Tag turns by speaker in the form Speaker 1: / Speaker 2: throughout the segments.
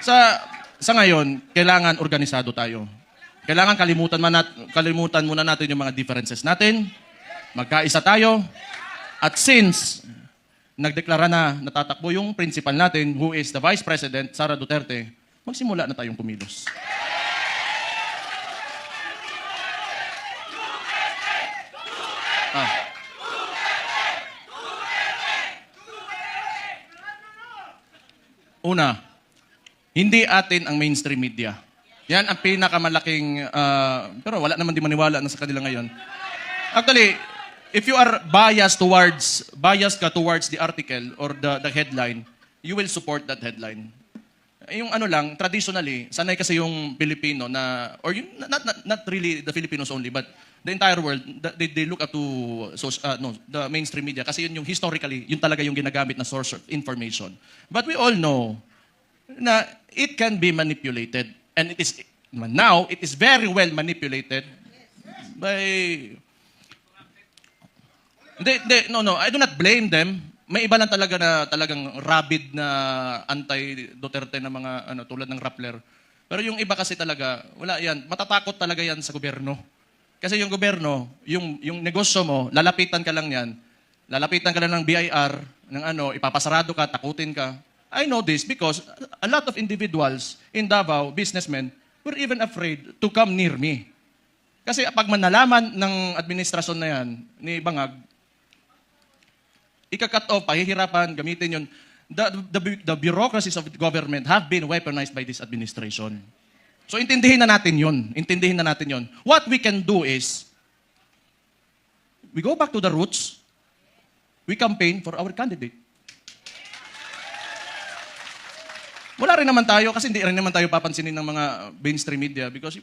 Speaker 1: Sa ngayon, kailangan organisado tayo. Kailangan kalimutan muna natin yung mga differences natin. Magkaisa tayo. At since nagdeklara na natatakbo yung principal natin, who is the Vice President, Sara Duterte, magsimula na tayong kumilos. Una, hindi atin ang mainstream media. Yan ang pinakamalaking, pero wala naman di maniwala na sa kanila ngayon. Actually, if you are biased ka towards the article or the headline, you will support that headline. Yung ano lang, traditionally, sanay kasi yung Pilipino na, or yung, not really the Filipinos only, but the entire world, they look up to the mainstream media kasi yun yung historically, yun talaga yung ginagamit na source of information. But we all know na it can be manipulated. And it is very well manipulated by... No, I do not blame them. May iba lang talaga na talagang rabid na anti-Duterte na mga tulad ng Rappler. Pero yung iba kasi talaga, wala yan. Matatakot talaga yan sa gobyerno. Kasi yung gobyerno, yung negosyo mo, lalapitan ka lang yan. Lalapitan ka lang ng BIR, ng ipapasarado ka, takutin ka. I know this because a lot of individuals in Davao, businessmen, were even afraid to come near me. Kasi pag manalaman ng administrasyon na yan, ni Bangag, ika-cut off, pahihirapan, gamitin yun. The bureaucracies of the government have been weaponized by this administration. So intindihin na natin yun. Intindihin na natin yun. What we can do is, we go back to the roots, we campaign for our candidate. Wala rin naman tayo, kasi hindi rin naman tayo papansinin ng mga mainstream media because,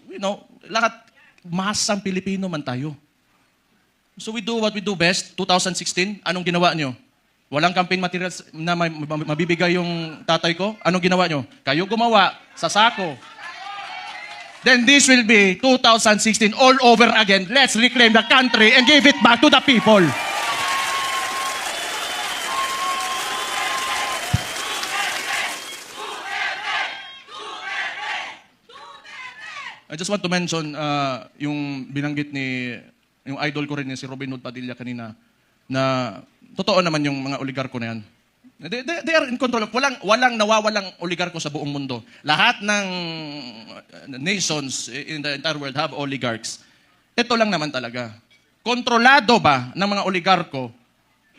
Speaker 1: lahat, masang Pilipino man tayo. So we do what we do best. 2016, anong ginawa nyo? Walang campaign materials na mabibigay yung tatay ko? Anong ginawa nyo? Kayo gumawa sa sako. Then this will be 2016 all over again. Let's reclaim the country and give it back to the people. I just want to mention yung binanggit yung idol ko rin si Robin Hood Padilla kanina na totoo naman yung mga oligarko na yan. They are in control. Walang nawawalang oligarko sa buong mundo. Lahat ng nations in the entire world have oligarchs. Ito lang naman talaga. Kontrolado ba ng mga oligarko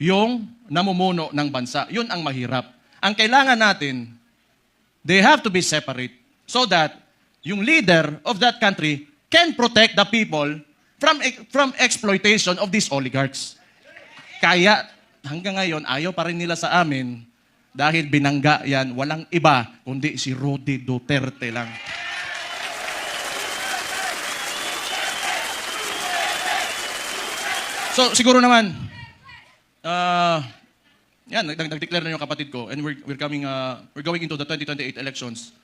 Speaker 1: yung namumuno ng bansa? Yun ang mahirap. Ang kailangan natin, they have to be separate so that yung leader of that country can protect the people from exploitation of these oligarchs. Kaya hanggang ngayon, ayaw pa rin nila sa amin dahil binangga yan, walang iba kundi si Rudy Duterte lang. So siguro naman, nag-declare na yung kapatid ko and we're going into the 2028 elections.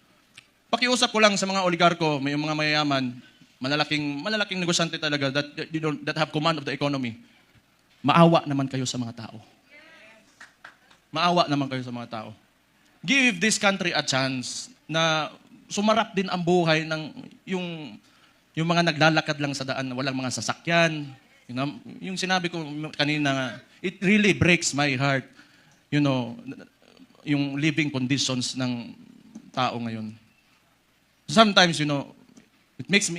Speaker 1: Pakiusap ko lang sa mga oligarko, may mga mayayaman, malalaking negosyante talaga that have command of the economy. Maawa naman kayo sa mga tao. Maawa naman kayo sa mga tao. Give this country a chance na sumarap din ang buhay ng yung mga naglalakad lang sa daan, walang mga sasakyan. Yung sinabi ko kanina, it really breaks my heart. Yung living conditions ng tao ngayon. Sometimes, it makes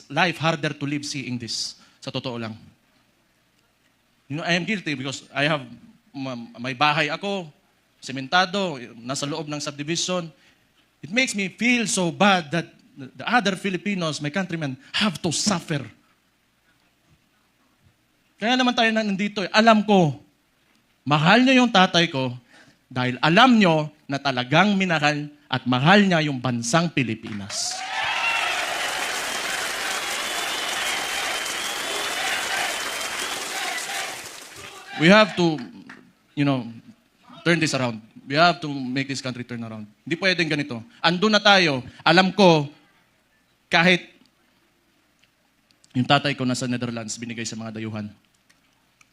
Speaker 1: life harder to live seeing this. Sa totoo lang. I am guilty because I have, may bahay ako, sementado, nasa loob ng subdivision. It makes me feel so bad that the other Filipinos, my countrymen, have to suffer. Kaya naman tayo nandito. Alam ko, mahal niyo yung tatay ko dahil alam niyo na talagang minahal at mahal niya yung bansang Pilipinas. We have to, turn this around. We have to make this country turn around. Hindi pwedeng ganito. Andun na tayo. Alam ko, kahit yung tatay ko nasa Netherlands, binigay sa mga dayuhan.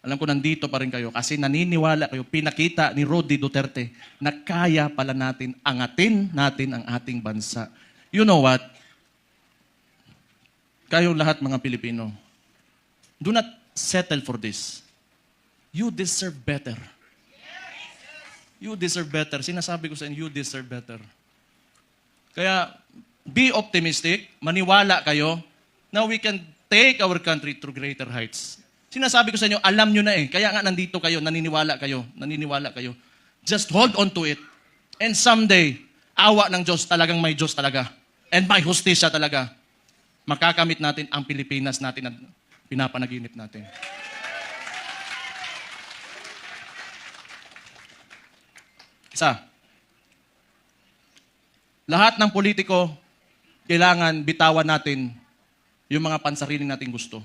Speaker 1: Alam ko nandito pa rin kayo kasi naniniwala kayo, pinakita ni Rodi Duterte na kaya pala natin angatin natin ang ating bansa. You know what? Kayong lahat mga Pilipino, do not settle for this. You deserve better. You deserve better. Sinasabi ko sa inyo, you deserve better. Kaya, be optimistic, maniwala kayo, na we can take our country to greater heights. Sinasabi ko sa inyo, alam nyo na eh. Kaya nga nandito kayo, naniniwala kayo. Just hold on to it. And someday, awa ng Diyos, talagang may Diyos talaga. And may hustisya talaga. Makakamit natin ang Pilipinas natin na pinapanaginip natin. Isa, lahat ng politiko, kailangan bitawan natin yung mga pansarili nating gusto.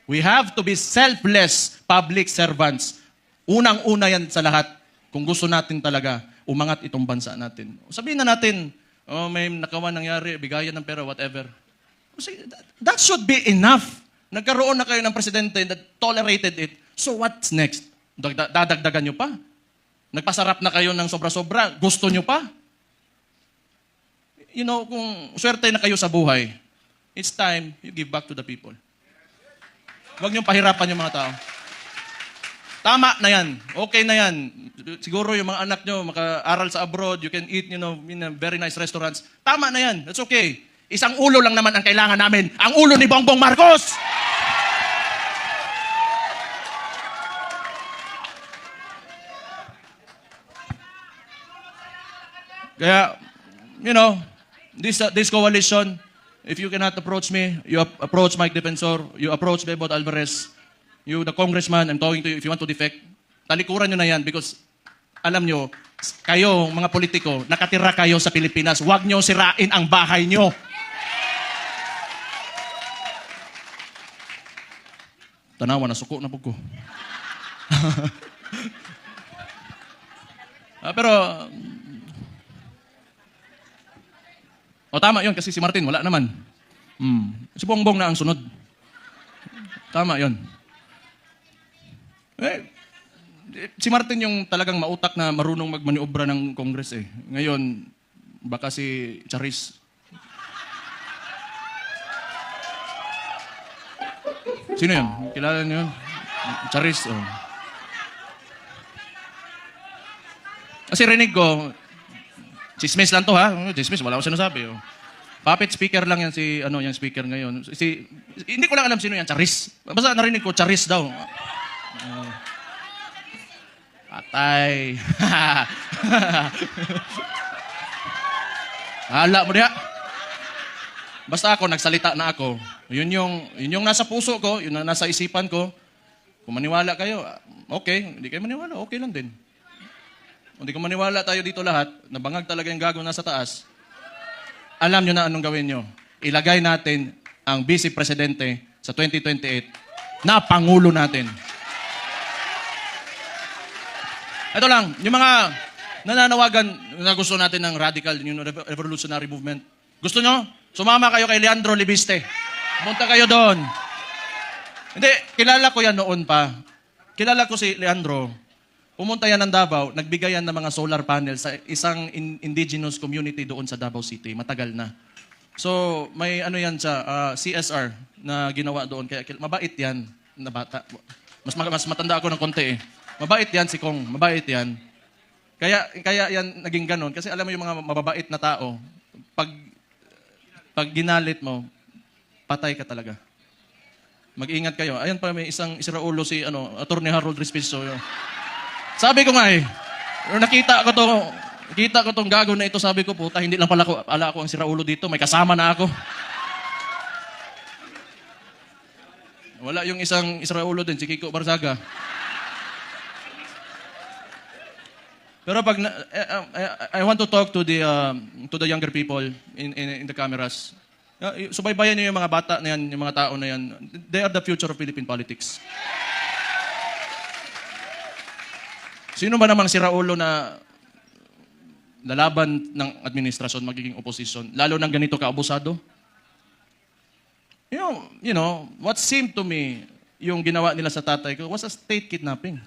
Speaker 1: We have to be selfless public servants. Unang-una yan sa lahat. Kung gusto natin talaga umangat itong bansa natin. Sabihin na natin, may nakawan nangyari, bigayan ng pera, whatever. That should be enough. Nagkaroon na kayo ng presidente that tolerated it. So what's next? Dadagdagan nyo pa? Nagpasarap na kayo ng sobra-sobra. Gusto nyo pa? You know, kung swerte na kayo sa buhay, it's time you give back to the people. Huwag niyong pahirapan yung mga tao. Tama na yan. Okay na yan. Siguro yung mga anak nyo maka-aral sa abroad, you can eat, in a very nice restaurants. Tama na yan. That's okay. Isang ulo lang naman ang kailangan namin. Ang ulo ni Bongbong Marcos! Kaya, this coalition, if you cannot approach me, you approach Mike Defensor, you approach Bebot Alvarez, you, the congressman, I'm talking to you, if you want to defect, talikuran nyo na yan because alam nyo, kayo, mga politiko, nakatira kayo sa Pilipinas, huwag nyo sirain ang bahay nyo. Tanawa, nasuko na po ko. Pero, tama yun kasi si Martin, wala naman. Si Bongbong na ang sunod. Tama yun. Si Martin yung talagang mautak na marunong magmaniobra ng Congress eh. Ngayon, baka si Charis. Sino yun? Kilala niyo yun? Charis. Oh. Kasi rinig ko, chismis lang to ha. Chismis, wala akong sinasabi. Oh. Puppet speaker lang yan yung speaker ngayon. Hindi ko lang alam sino yan, Charis. Basta narinig ko, Charis daw. Patay. Hala mo diha. Basta ako, nagsalita na ako. Yun yung nasa puso ko, yun ang nasa isipan ko. Kung maniwala kayo, okay. Hindi kayo maniwala, okay lang din. Kung di ko maniwala tayo dito lahat, nabangag talaga yung gago nasa taas, alam nyo na anong gawin nyo. Ilagay natin ang Vice Presidente sa 2028 na Pangulo natin. Ito lang, yung mga nananawagan na gusto natin ng radical, yung revolutionary movement. Gusto nyo? Sumama kayo kay Leandro Libiste. Pumunta kayo doon. Hindi, kilala ko yan noon pa. Kilala ko si Leandro. Pumunta yan ng Davao, nagbigay yan ng mga solar panels sa isang indigenous community doon sa Davao City. Matagal na. So, may ano yan siya, CSR na ginawa doon. Kaya mabait yan na bata. Mas matanda ako ng konti eh. Mabait yan si Kong. Mabait yan. Kaya yan naging ganon. Kasi alam mo yung mga mababait na tao, pag ginalit mo, patay ka talaga. Mag-ingat kayo. Ayan pa, may isang Israulo si Attorney Harold Respiso. Sabi ko nga nakita ko tong gago na ito, sabi ko, puta, hindi lang pala ako ang Siraulo dito, may kasama na ako. Wala yung isang Israulo din, si Kiko Barzaga. Pero pag I want to talk to the younger people in the cameras. Subaybayan niyo yung mga bata na yan, yung mga tao na yan. They are the future of Philippine politics. Sino ba namang Siraulo na lalaban ng administrasyon, magiging opposition, lalo ng ganito kaabusado? You know, what seemed to me yung ginawa nila sa tatay ko was a state kidnapping.